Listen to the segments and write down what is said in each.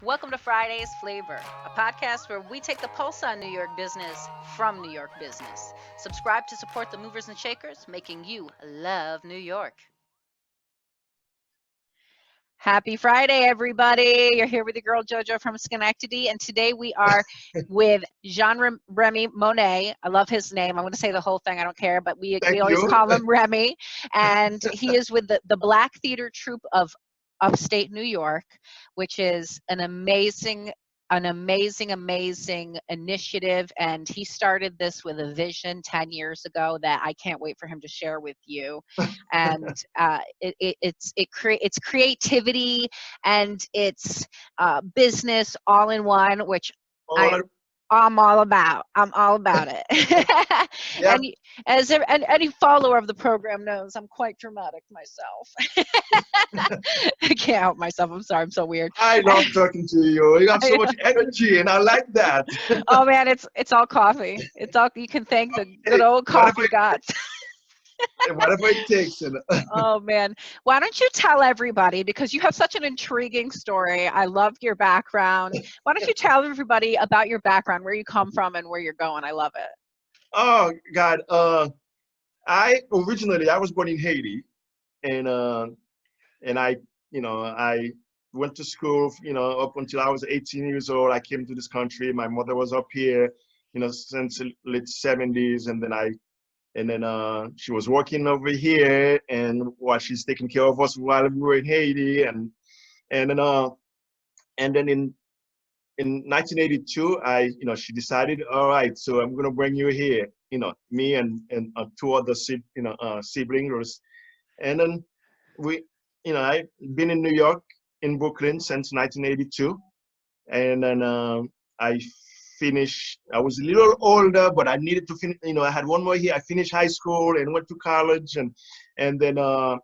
Welcome to Friday's Flavor, a podcast where we take the pulse on New York business from New York business. Subscribe to support the movers and shakers, making you love New York. Happy Friday, everybody. You're here with your girl JoJo from Schenectady, and today we are with Jean-Remy Monnay. I love his name. I'm going to say the whole thing. I don't care, but we Thank always you. call him Remy. And he is with the Black Theater Troupe of Upstate New York, which is an amazing initiative. And he started this with a vision 10 years ago that I can't wait for him to share with you. And it's creativity and it's business all in one, which I All, I'm all about. I'm all about it. yeah, and any follower of the program knows I'm quite dramatic myself. I can't help myself. I'm sorry. I'm so weird. I love talking to you. You have so much energy, and I like that. Oh man, it's all coffee. It's all you can thank the good Hey, old coffee gods. whatever it takes. Oh man, why don't you tell everybody, because you have such an intriguing story. I love your background. Why don't you tell everybody about your background, where you come from, and where you're going? I love it. Oh God, I was born in Haiti, and I, I went to school, up until I was 18 years old. I came to this country. My mother was up here, since the late 70s, and then she was working over here, and while she's taking care of us while we were in Haiti, and then and then in 1982, she decided, all right, so I'm gonna bring you here, me and two other siblings, and then we, I've been in New York, in Brooklyn since 1982, and then I finished. I was a little older, but I needed to finish. I had one more year. I finished high school and went to college, and then I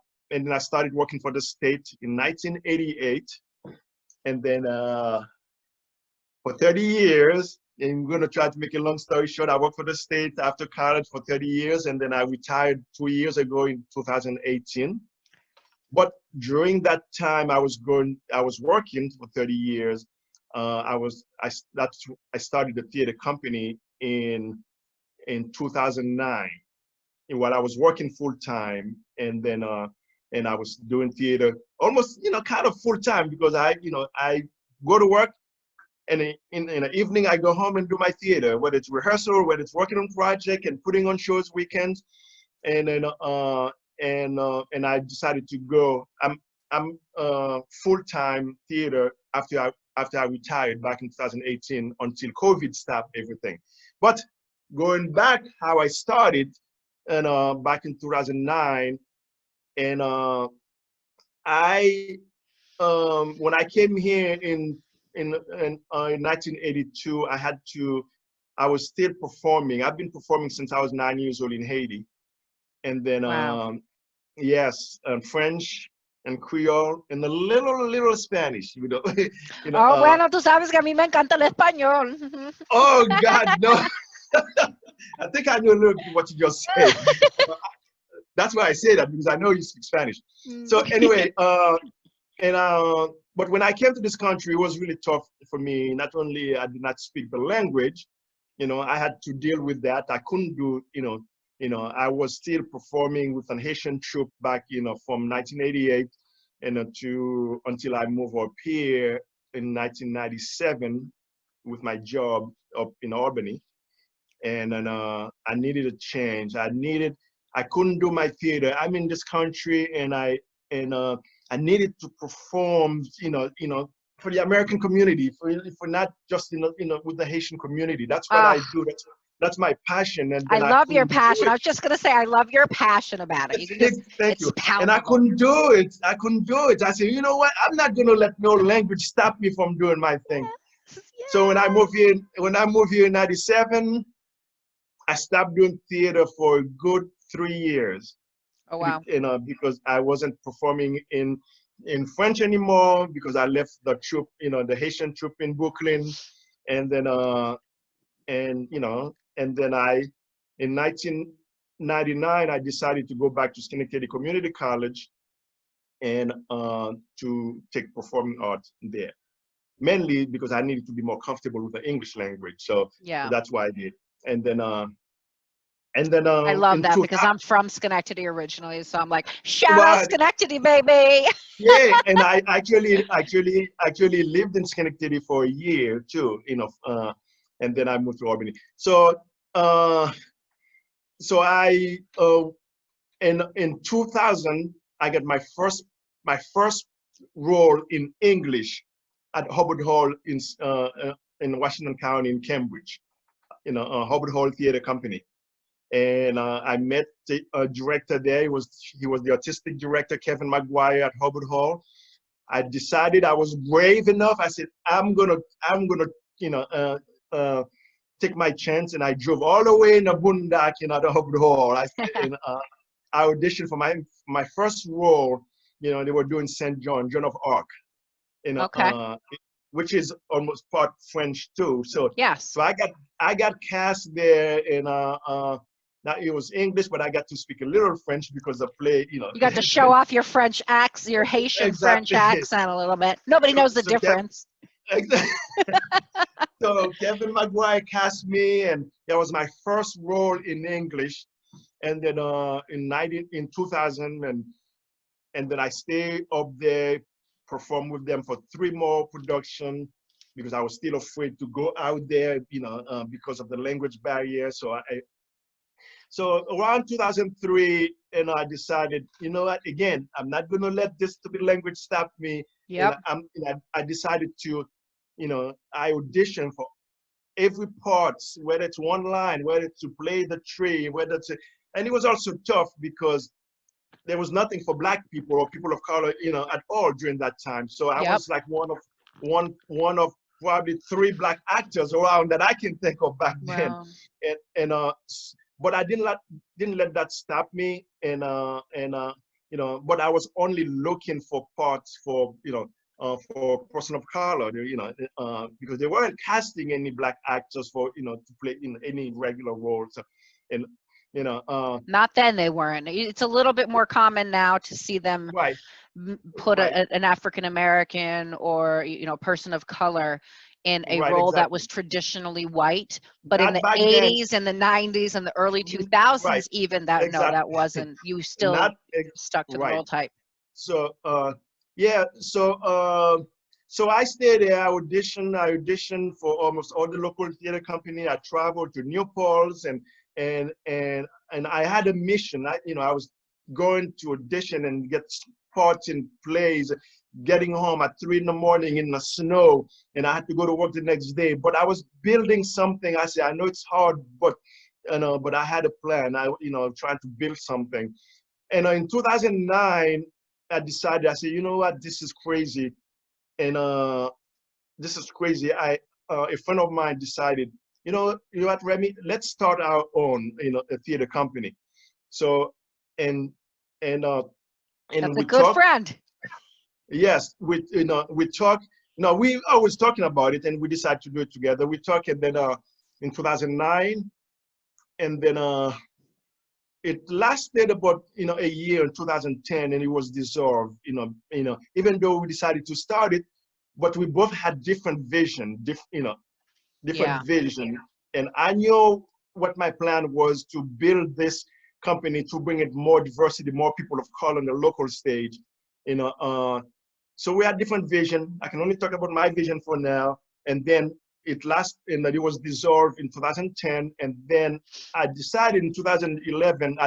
started working for the state in 1988, and then for 30 years. And I'm going to try to make a long story short. I worked for the state after college for 30 years, and then I retired 2 years ago in 2018. But during that time, I was working for 30 years. I started the theater company in 2009, and while I was working full time, and I was doing theater almost, kind of full time, because I go to work, and in the evening I go home and do my theater, whether it's rehearsal, whether it's working on project and putting on shows weekends, and then and I decided to go. I'm full time theater after I retired back in 2018 until COVID stopped everything. But going back how I started, and back in 2009, and I when I came here in 1982, I was still performing. I've been performing since I was 9 years old in Haiti, and then Wow. yes, and French and Creole and a little Spanish. Oh, bueno, tú sabes que a mí me encanta el español. Oh God, no! I think I knew a little bit what you just said. That's why I say that, because I know you speak Spanish. So anyway, and but when I came to this country, it was really tough for me. Not only I did not speak the language, I had to deal with that. I couldn't do, I was still performing with an Haitian troupe back, from 1988 and until I moved up here in 1997 with my job up in Albany. And then I needed a change. I couldn't do my theater. I'm in this country, and and I needed to perform, for the American community, for not just with the Haitian community. That's what I Ah, do. That's my passion, and I then I love your couldn't do passion. I it. was just gonna say I love your passion about it. You can just Thank it's you. And I palpable. couldn't do it. I couldn't do it. I said, you know what? I'm not gonna let no language stop me from doing my thing. Yes, So yes. when I moved here in '97, I stopped doing theater for a good 3 years, Oh wow. because I wasn't performing in French anymore, because I left the troupe, the Haitian troupe in Brooklyn, and then and then in 1999 I decided to go back to Schenectady Community College, and to take performing arts there. mainly because I needed to be more comfortable with the English language. So Yeah. that's why I did. And then I love in that because 2000, I'm from Schenectady originally, so I'm like, shout out well, Schenectady, baby. yeah, and I actually lived in Schenectady for a year too, and then I moved to Albany. So uh, I in 2000 I got my first role in English at Hubbard Hall in Washington County in Cambridge, Hubbard Hall Theater Company. And I met the director there. He was the artistic director, Kevin McGuire at Hubbard Hall. I decided I was brave enough. I said, I'm gonna, you know, take my chance, and I drove all the way in the boondock, the Hubbard Hall. I auditioned for my first role. They were doing Saint John, Joan of Arc, Okay. which is almost part French too. So Yes. I got cast there, and now it was English, but I got to speak a little French because the play, You got to show off your French accent, your Haitian French exactly. accent a little bit. Nobody knows the So difference. so Kevin McGuire cast me, and that was my first role in English. And then in 2000, and then I stayed up there, performed with them for 3 more production because I was still afraid to go out there, because of the language barrier. So around 2003, I decided, you know what? Again, I'm not going to let this stupid language stop me. Yep. And I decided to, I auditioned for every part, whether it's one line, whether to play the tree, and it was also tough because there was nothing for Black people or people of color, at all during that time. So I Yep. was like one of probably 3 Black actors around that I can think of back then. Wow. But I didn't let that stop me. But I was only looking for parts for person of color, because they weren't casting any Black actors to play in any regular roles. And Not then they weren't. It's a little bit more common now to see them right, put right, an African American or person of color in a right, role that was exactly. traditionally white. But in Not the back then. 80s and the 90s and the early Right, 2000s, even that exactly. wasn't. You still Not stuck to the right. role type. So yeah, so I stayed there. I auditioned for almost all the local theater company. I traveled to New Paltz, and I had a mission. I was going to audition and get parts in plays, getting home at 3 in the morning in the snow, and I had to go to work the next day. But I was building something. I said, I know it's hard, but but I had a plan. Trying to build something. And in 2009, I decided, I said, you know what, this is crazy. And this is crazy. A friend of mine decided, you know what, Remy, let's start our own, a theater company. So, and, and, uh, and That's a we good talked, friend. yes, we talked, no, we always talking about it, and we decided to do it together. We talked, and then in 2009, and then it lasted about a year in 2010, and it was dissolved. Even though we decided to start it, but we both had different vision, different Yeah. vision. And I knew what my plan was, to build this company to bring it more diversity, more people of color on the local stage. So we had different vision. I can only talk about my vision for now. And then it was dissolved in 2010, and then I decided in 2011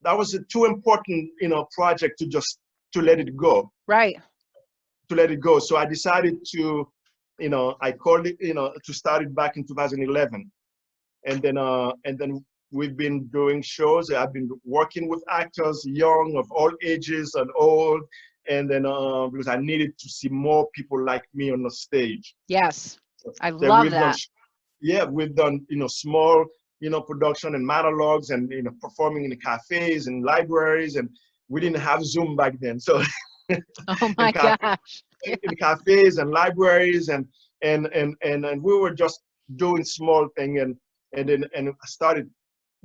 that was a too important project to let it go. Right. To let it go. So I decided to, I called it, to start it back in 2011, and then we've been doing shows. I've been working with actors, young, of all ages and old, and then because I needed to see more people like me on the stage. Yes. I Then love that. we've done small production and monologues, and performing in the cafes and libraries, and we didn't have Zoom back then, so Oh my gosh. in cafes and libraries, and we were just doing small thing, and I started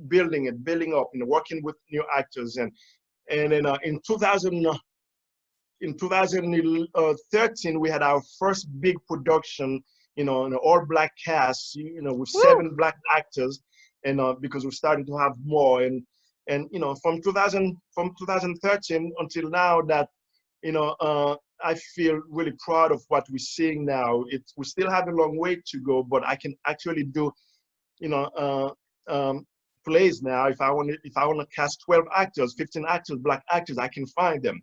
building up, working with new actors, and then in 2000 in 2013, we had our first big production, an all-black cast, with Woo! 7 black actors, and because we're starting to have more, and from 2013 until now, that I feel really proud of what we're seeing now. We still have a long way to go, but I can actually do, you know, plays now. If I want to cast 12 actors, 15 actors, black actors, I can find them.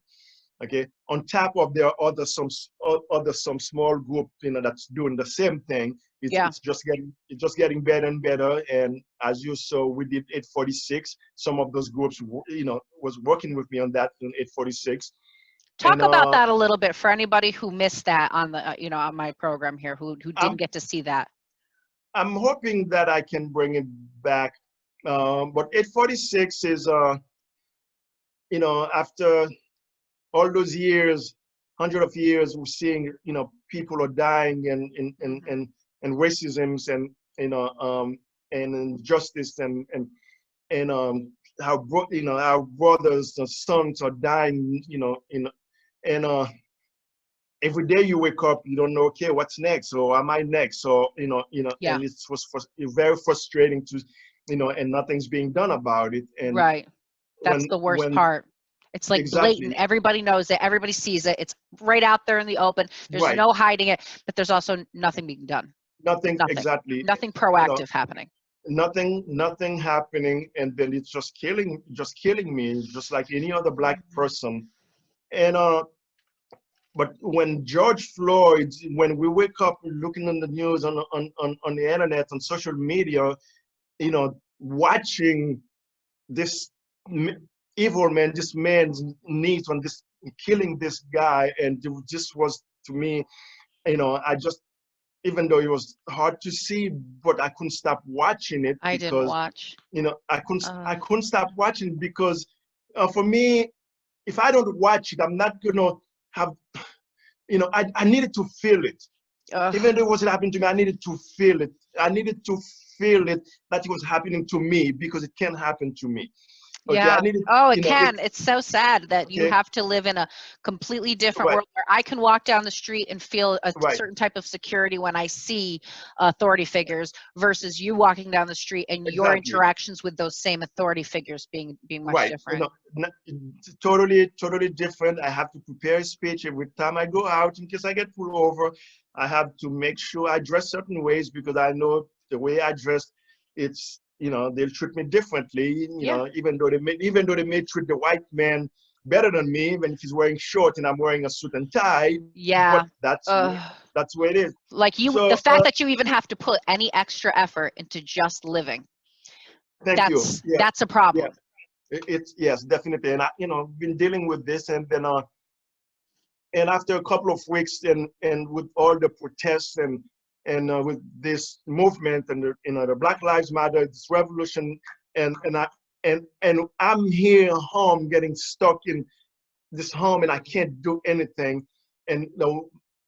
Okay. On top of there are some small group, that's doing the same thing. It's just getting better and better. And as you saw, we did 846. Some of those groups, was working with me on that in 846. Talk about that a little bit for anybody who missed that on the, on my program here, who didn't get to see that. I'm hoping that I can bring it back. But 846 is, after all those years, hundreds of years, we're seeing, people are dying and racisms and, and injustice and how our brothers and sons are dying, and every day you wake up, you don't know, okay, what's next, or am I next, or and it was very frustrating to, and nothing's being done about it. And right, that's the worst part. It's like blatant. Everybody knows it. Everybody sees it. It's right out there in the open. There's no hiding it, but there's also nothing being done. Nothing. Nothing proactive happening. Nothing happening, and then it's just killing me, just like any other black person. And but when George Floyd, when we wake up looking on the news, on the internet, on social media, watching this evil man, this man's needs on this, killing this guy, and it just was, to me, I just, even though it was hard to see, but I couldn't stop watching it. I didn't watch. I couldn't stop watching, because for me, if I don't watch it, I'm not gonna have, I needed to feel it. Even though it wasn't happening to me, I needed to feel it. I needed to feel it, that it was happening to me, because it can happen to me. Okay, yeah. It can. It's so sad that you have to live in a completely different world where I can walk down the street and feel a certain type of security when I see authority figures, versus you walking down the street and your interactions with those same authority figures being much different. Totally different. I have to prepare a speech every time I go out in case I get pulled over. I have to make sure I dress certain ways, because I know the way I dress, it's, they'll treat me differently, even though they may treat the white man better than me, even if he's wearing shorts and I'm wearing a suit and tie. Yeah. But that's where it is. Like the fact that you even have to put any extra effort into just living. That's a problem. Yeah. Yes, definitely. And I've been dealing with this, and then and after a couple of weeks, and with all the protests and with this movement and the Black Lives Matter, this revolution, and I'm here home, getting stuck in this home, and I can't do anything. And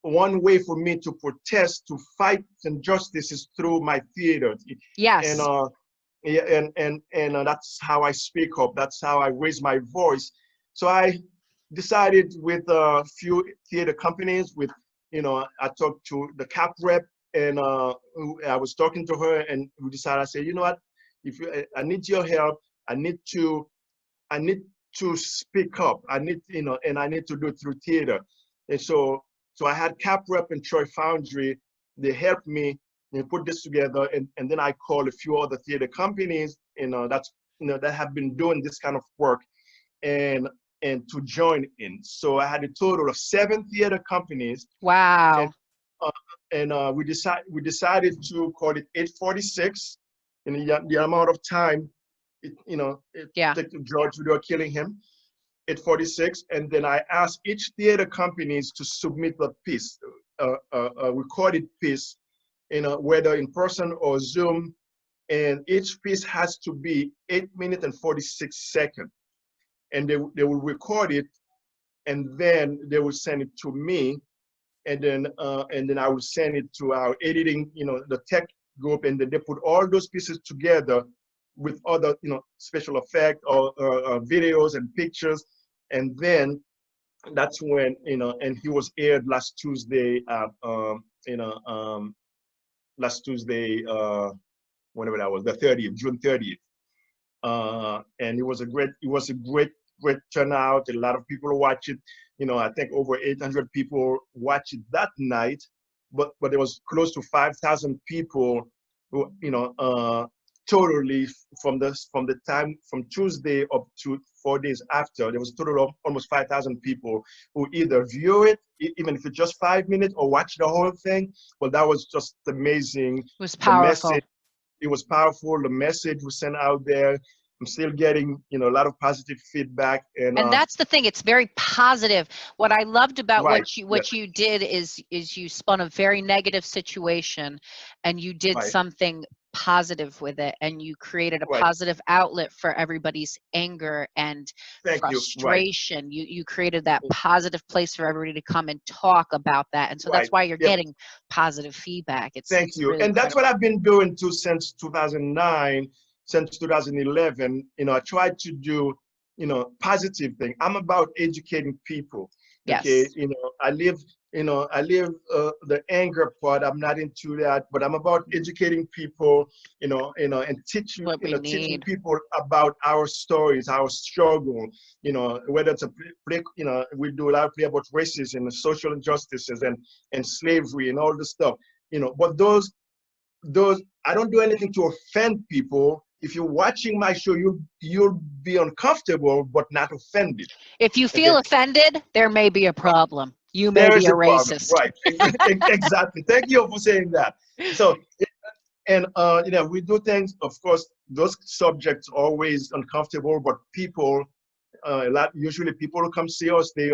one way for me to protest, to fight injustice, is through my theater. Yes. And that's how I speak up. That's how I raise my voice. So I decided, with a few theater companies, I talked to the CAP rep, and I was talking to her, and we decided, I said, you know what, I need your help. I need to speak up. I need, and I need to do it through theater. And so I had CAP rep and Troy Foundry. They helped me put this together, and then I called a few other theater companies, that have been doing this kind of work, and to join in. So I had a total of 7 theater companies. Wow. And we decided to call it 846, and the amount of time it took George without killing him, 846. And then I asked each theater companies to submit a piece, a recorded piece, whether in person or Zoom, and each piece has to be 8 minutes and 46 seconds. And they will record it, and then they will send it to me, and then I will send it to our editing, the tech group, and then they put all those pieces together with other, special effects or videos and pictures, and then that's when, and he was aired last Tuesday at, last Tuesday, whenever that was, the 30th, June 30th. And it was a great turnout. A lot of people watch it. I think over 800 people watched it that night, but there was close to 5,000 people who, totally from Tuesday up to 4 days after. There was a total of almost 5,000 people who either view it, even if it's just 5 minutes, or watch the whole thing. Well, that was just amazing. It was The powerful. message, it was powerful. The message was sent out there. I'm still getting, a lot of positive feedback, and And that's the thing, it's very positive. What I loved about right, yeah, what you did is you spun a very negative situation and you did right, something positive with it, and you created a right. positive outlet for everybody's anger and Thank you. Right, frustration. You created that positive place for everybody to come and talk about that. And so that's right. why you're Yep. getting positive feedback. Thank It's you. really And that's incredible. what I've been doing too since 2009, since 2011. I tried to do, positive thing. I'm about educating people. Okay. Yes. I live the anger part. I'm not into that, but I'm about educating people, and teaching, What we teaching need. people about our stories, our struggle, whether it's we do a lot of play about racism and social injustices and slavery and all this stuff, but those I don't do anything to offend people. If you're watching my show, you'll be uncomfortable but not offended. If you Okay, feel offended, there may be a problem. You may there be is a a problem, racist. right? Exactly. Thank you for saying that. So, and we do things. Of course, those subjects are always uncomfortable, but people, usually people who come see us, they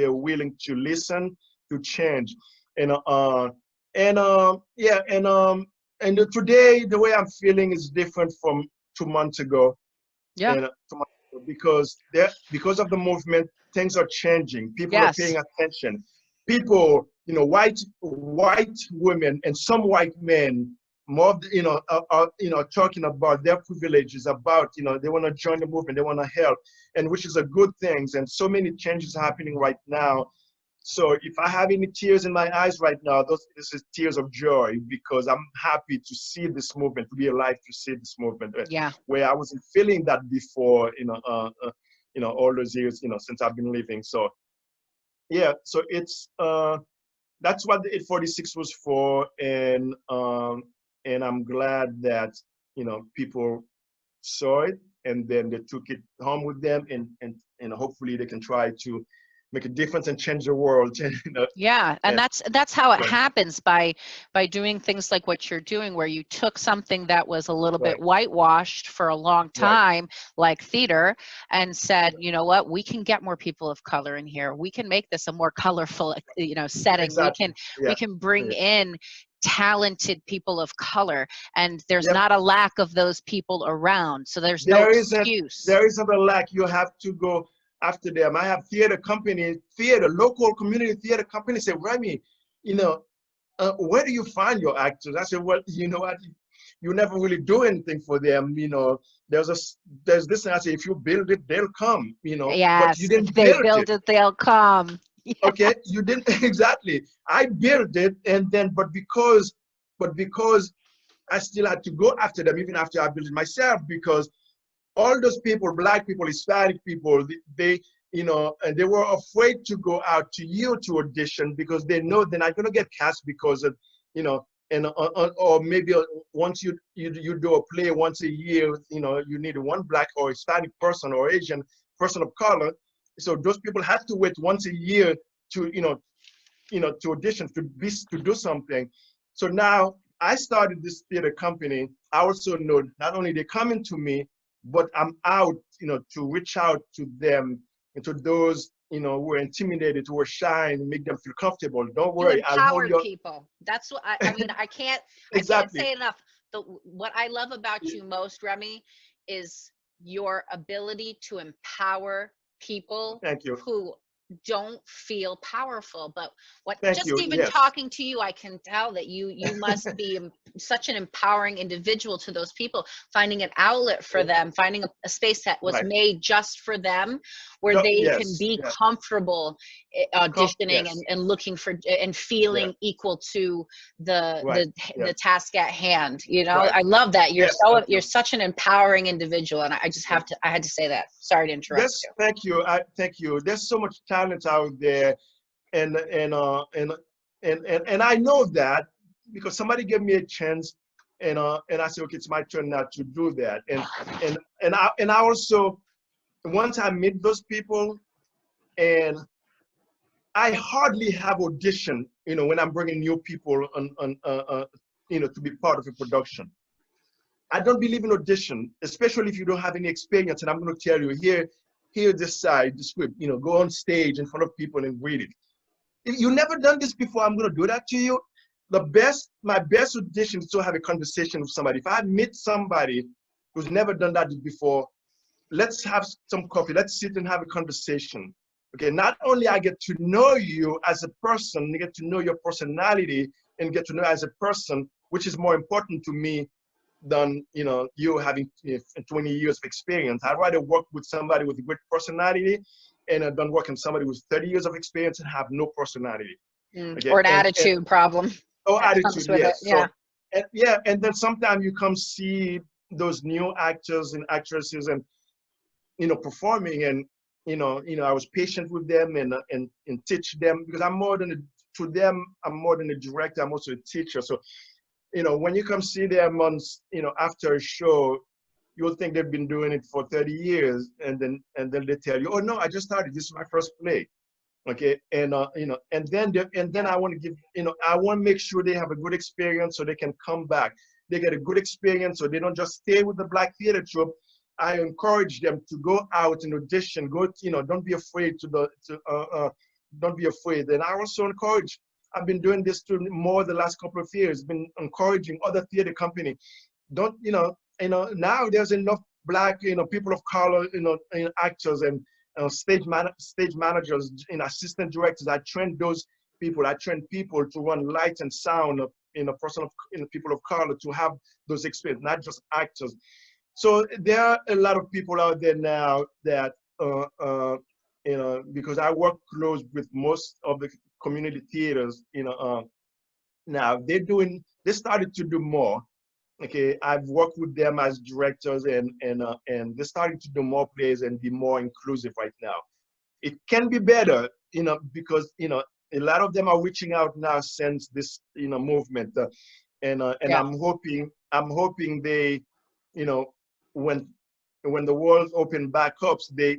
are willing to listen, to change, and yeah, today the way I'm feeling is different from 2 months ago, Yeah. and because of the movement, things are changing. People are Yes. paying attention. People, white women and some white men, more, are talking about their privileges, about, they want to join the movement, they want to help, and which is a good thing. And so many changes happening right now. So if I have any tears in my eyes right now, this is tears of joy, because I'm happy to see this movement, to be alive, to see this movement, Yeah. where I wasn't feeling that before, all those years, since I've been living. So yeah, so that's what the 846 was for, and I'm glad that, people saw it, and then they took it home with them, and hopefully they can try to make a difference and change the world. Yeah, and And that's how it right, happens by doing things like what you're doing, where you took something that was a little bit right, whitewashed for a long right, time, like theater, and said, you know what, we can get more people of color in here. We can make this a more colorful, setting. exactly, We yeah, can bring yeah. in talented people of color, and there's Yep. not a lack of those people around. So there's no There isn't excuse. there isn't a lack. You have to go after them. I have local community theater company say, Remy, you know, where do you find your actors? I said, well, you know what? You never really do anything for them. There's this, and I say, if you build it, they'll come. But you Yes, if didn't they build it. build it, they'll come. Okay, you didn't exactly. I built it, and then, but because I still had to go after them, even after I built it myself, because all those people, Black people, Hispanic people, and they were afraid to go out to you to audition, because they know they're not going to get cast, because of, and or maybe once you do a play once a year, you need one Black or Hispanic person or Asian person of color. So those people have to wait once a year to, to audition, to do something. So now I started this theater company. I also know not only they're coming to me, but I'm out, to reach out to them and to those, who are intimidated, who are shy, and make them feel comfortable. Don't You worry, I'll hold empowered your people. That's what I mean, I can't exactly. say enough. What I love about you most, Remy, is your ability to empower people Thank you. who don't feel powerful. But what, Thank just you. even Yes. talking to you, I can tell that you must be such an empowering individual to those people, finding an outlet for them, finding a space that was Right. made just for them, where they can Yes. be Yes. comfortable auditioning Yes. and looking for and Yeah. feeling equal to Right. the Yes. task at hand. You know, Right. I love that. Yes. Thank You're you. such an empowering individual, and I just have to, I had to say that. Sorry to interrupt Yes. you. Thank you. Thank you. There's so much talent out there, and I know that because somebody gave me a chance, and I said, okay, it's my turn now to do that, and I also, once I meet those people, and I hardly have audition, when I'm bringing new people to be part of a production. I don't believe in audition, especially if you don't have any experience. And I'm going to tell you here this side, the script, go on stage in front of people and read it. If you never done this before, I'm going to do that to you. My best audition is to have a conversation with somebody. If I meet somebody who's never done that before, let's have some coffee. Let's sit and have a conversation. Okay, not only I get to know you as a person, I get to know your personality and get to know as a person, which is more important to me than you having 20 years of experience. I'd rather work with somebody with a great personality and than work with somebody with 30 years of experience and have no personality. Okay, Or an and attitude problem oh, that comes attitude, with it. yes. Yeah. So, and yeah, and then sometimes you come see those new actors and actresses and performing, and I was patient with them and teach them, because to them I'm more than a director. I'm also a teacher. So when you come see them months after a show, you'll think they've been doing it for 30 years, and then they tell you, oh no, I just started, this is my first play. Okay, and then I want to give, I want to make sure they have a good experience so they can come back. They get a good experience so they don't just stay with the Black Theater Troupe. I encourage them to go out and audition. Don't be afraid don't be afraid. And I also encourage, I've been doing this to more the last couple of years, been encouraging other theater company. Don't, now there's enough Black, people of color, actors and stage managers and assistant directors. I train those people. I train people to run lights and sound, people of color, to have those experience, not just actors. So there are a lot of people out there now that, because I work close with most of the community theaters, now they started to do more. Okay, I've worked with them as directors, and they're starting to do more plays and be more inclusive right now. It can be better, because a lot of them are reaching out now since this movement, and Yeah. I'm hoping they, when the world open back up, they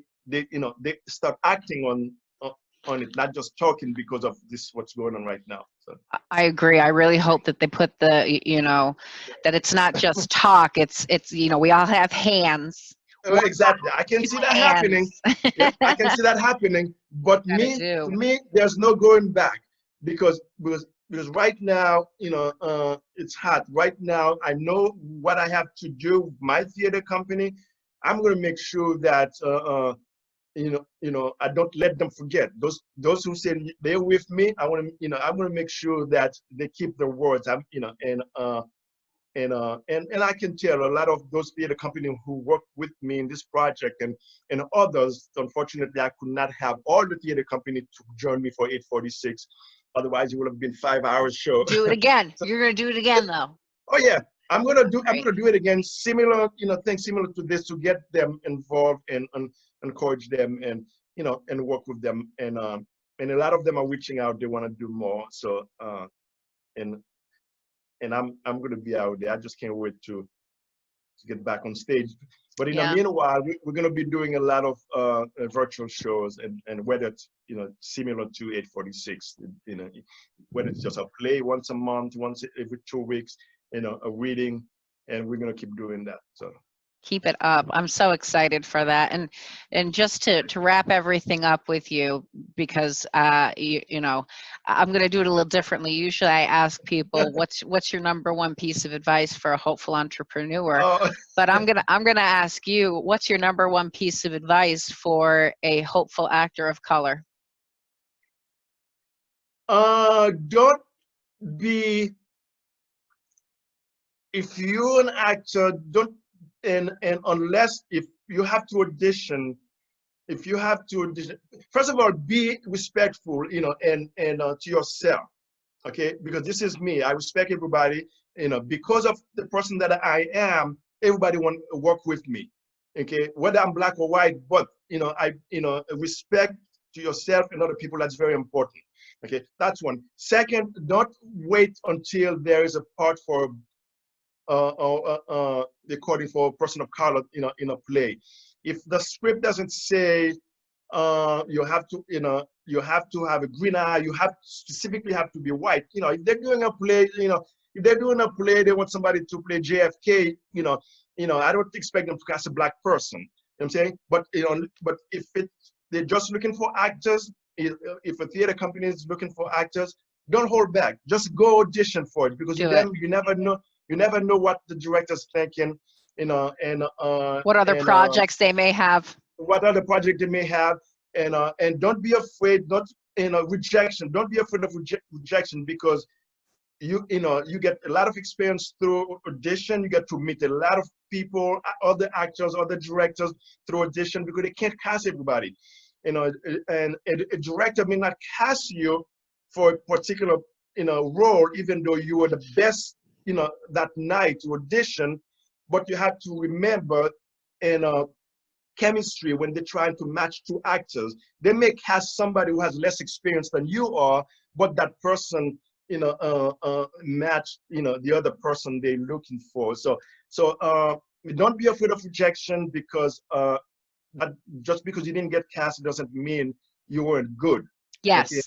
start acting on it, not just talking, because of this what's going on right now. So I agree. I really hope that they put that it's not just talk. It's we all have hands. One exactly, I can two see that happening. hands. Yep, I can see that happening. But Gotta to do. me, there's no going back, because right now, it's hot. Right now, I know what I have to do with my theater company. I'm going to make sure that I don't let them forget. Those who say they're with me, I'm going to make sure that they keep their words. And I can tell a lot of those theater companies who work with me in this project, and others. Unfortunately, I could not have all the theater companies to join me for 846. Otherwise, it would have been 5 hours show. Do it again. So, You're gonna do it again, though. oh yeah, I'm Great. gonna do it again. Similar, things similar to this, to get them involved and encourage them, and work with them. And a lot of them are reaching out. They want to do more. So and I'm gonna be out there. I just can't wait to get back on stage. But in the Yeah. meanwhile, we're going to be doing a lot of virtual shows, and whether it's similar to 846, whether it's just a play once a month, once every 2 weeks, a reading, and we're going to keep doing that. So Keep it up. I'm so excited for that. And just to wrap everything up with you, because I'm going to do it a little differently. Usually I ask people, what's your number one piece of advice for a hopeful entrepreneur? uh, But I'm going to ask you, what's your number one piece of advice for a hopeful actor of color? Don't be, if you're an actor, don't, and unless if you have to audition, if you have to audition, first of all, be respectful, and to yourself, okay? Because this is me. I respect everybody, because of the person that I am. Everybody want to work with me, okay? Whether I'm black or white, but respect to yourself and other people. That's very important. Okay, that's one. Second, don't wait until there is a part for they call it for a person of color, in a play. If the script doesn't say you have to, you have to have a green eye, you have specifically have to be white. If they're doing a play, if they're doing a play, they want somebody to play JFK. I don't expect them to cast a black person. You know what I'm saying? But if they're just looking for actors, if a theater company is looking for actors, don't hold back. Just go audition for it, because then you never know. You never know what the director's thinking, and what other projects they may have. What other project they may have, and don't be afraid. Don't rejection. Don't be afraid of rejection, because you get a lot of experience through audition. You get to meet a lot of people, other actors, other directors through audition, because they can't cast everybody. And a director may not cast you for a particular role, even though you were the best that night to audition. But you have to remember, chemistry, when they're trying to match two actors, they may cast somebody who has less experience than you are, but that person match the other person they're looking for. So don't be afraid of rejection, because that just because you didn't get cast doesn't mean you weren't good. Yes. Okay?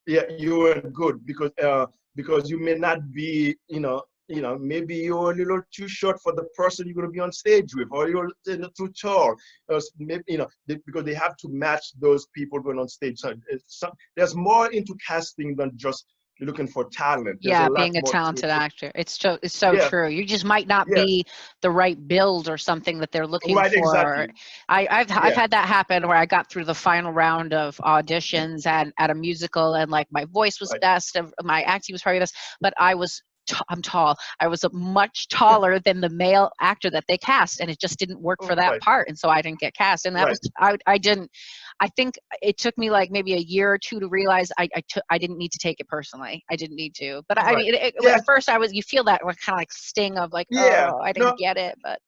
Yeah, you weren't good, because you may not be, maybe you're a little too short for the person you're going to be on stage with, or you're too tall, or maybe, because they have to match those people going on stage. So there's more into casting than just looking for talent. There's being a talented actor. It's so true. You just might not be the right build or something that they're looking for. Exactly. I've had that happen, where I got through the final round of auditions at a musical, and like my voice was best, my acting was probably best, but I'm tall. I was much taller than the male actor that they cast, and it just didn't work for that part, and so I didn't get cast. And that was I think it took me like maybe a year or two to realize I didn't need to take it personally. I didn't need to. But I mean, at first you feel that kind of like sting of like, oh, I didn't get it. But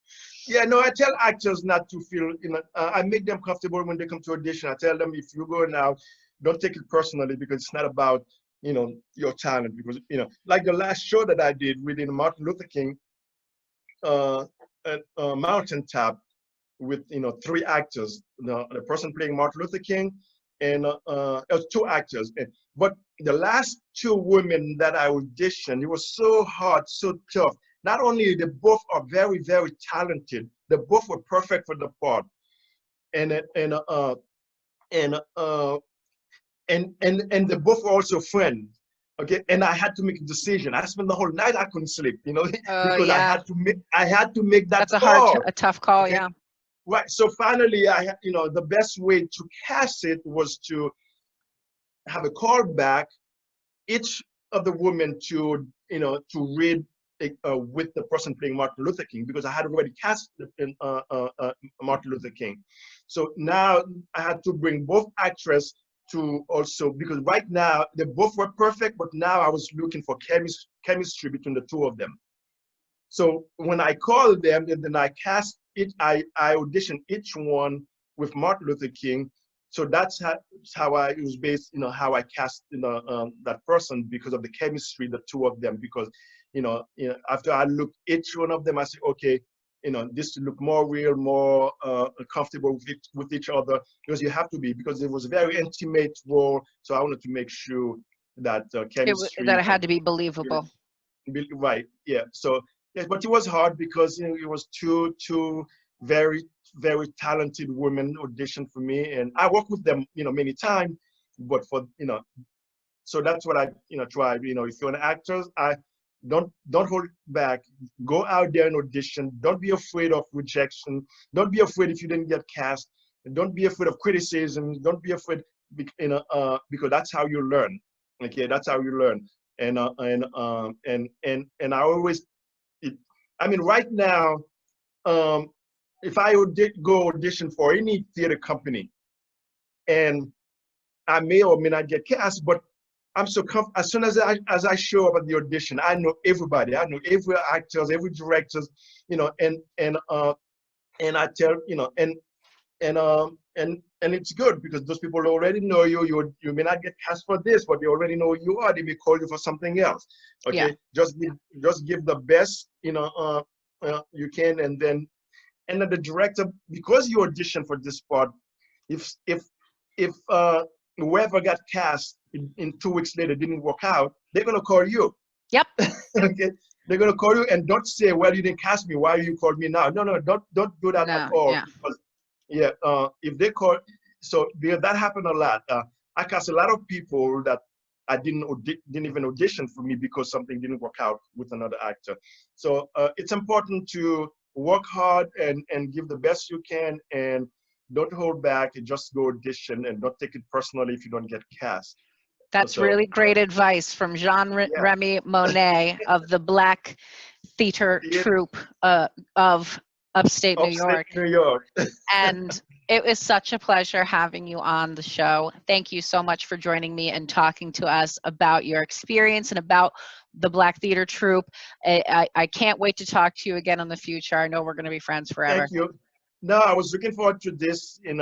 I tell actors not to feel, I make them comfortable when they come to audition. I tell them, if you go now, don't take it personally, because it's not about your talent. Because like the last show that I did within Martin Luther King, Mountaintop, with 3 actors, the person playing Martin Luther King, and it was 2 actors. But the last 2 women that I auditioned, it was so hard, so tough. Not only they both are very, very talented, they both were perfect for the part, and they both were also friends. Okay, and I had to make a decision. I spent the whole night, I couldn't sleep, because I had to make that That's call. a tough call, okay? Right. So finally, the best way to cast it was to have a call back, each of the women to read with the person playing Martin Luther King, because I had already cast Martin Luther King. So now I had to bring both actresses to also, because right now they both were perfect, but now I was looking for chemistry between the 2 of them. So when I called them, and then I cast it, I auditioned each one with Martin Luther King. So that's how it was based, how I cast that person, because of the chemistry, the 2 of them. Because after I looked each one of them, I said, okay, this to look more real, more comfortable with each other, because you have to be, because it was a very intimate role. So I wanted to make sure that chemistry, that it had to be believable. Right. Yeah. So yes, but it was hard, because it was two very, very talented women auditioned for me, and I worked with them many times. But for so that's what I tried. If you're an actor, don't hold back. Go out there and audition. Don't be afraid of rejection. Don't be afraid if you didn't get cast. Don't be afraid of criticism. Don't be afraid, because that's how you learn. Okay, that's how you learn. And I always, I mean, right now, if I would go audition for any theater company, and I may or may not get cast, but I'm so comfortable. As soon as I show up at the audition, I know everybody. I know every actors, every directors, and I tell, and it's good because those people already know you. You may not get cast for this, but they already know who you are. They may call you for something else. Okay, Yeah. just give the best, you can, and then the director, because you audition for this part, if whoever got cast in 2 weeks later didn't work out, they're gonna call you. Yep. Okay, they're gonna call you and don't say, "Well, you didn't cast me. Why you called me now?" No, no, don't do that at No. all. Yeah. Because yeah, if they call, so because that happened a lot. I cast a lot of people that I didn't even audition for me because something didn't work out with another actor. So it's important to work hard and give the best you can, and don't hold back. Just go audition and don't take it personally if you don't get cast. That's So really great advice from yeah, Jean-Remy Monnay of the Black Theater Troupe of Upstate New upstate York. New York. And it was such a pleasure having you on the show. Thank you so much for joining me and talking to us about your experience and about the Black Theater Troupe. I can't wait to talk to you again in the future. I know we're going to be friends forever. Thank you. No, I was looking forward to this, and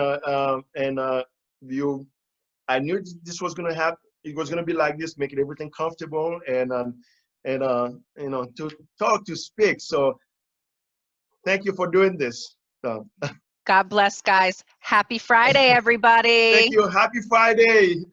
you. I knew this was gonna happen. It was gonna be like this, making everything comfortable, to talk, to speak. So thank you for doing this. So, God bless, guys. Happy Friday, thank everybody. you. Happy Friday.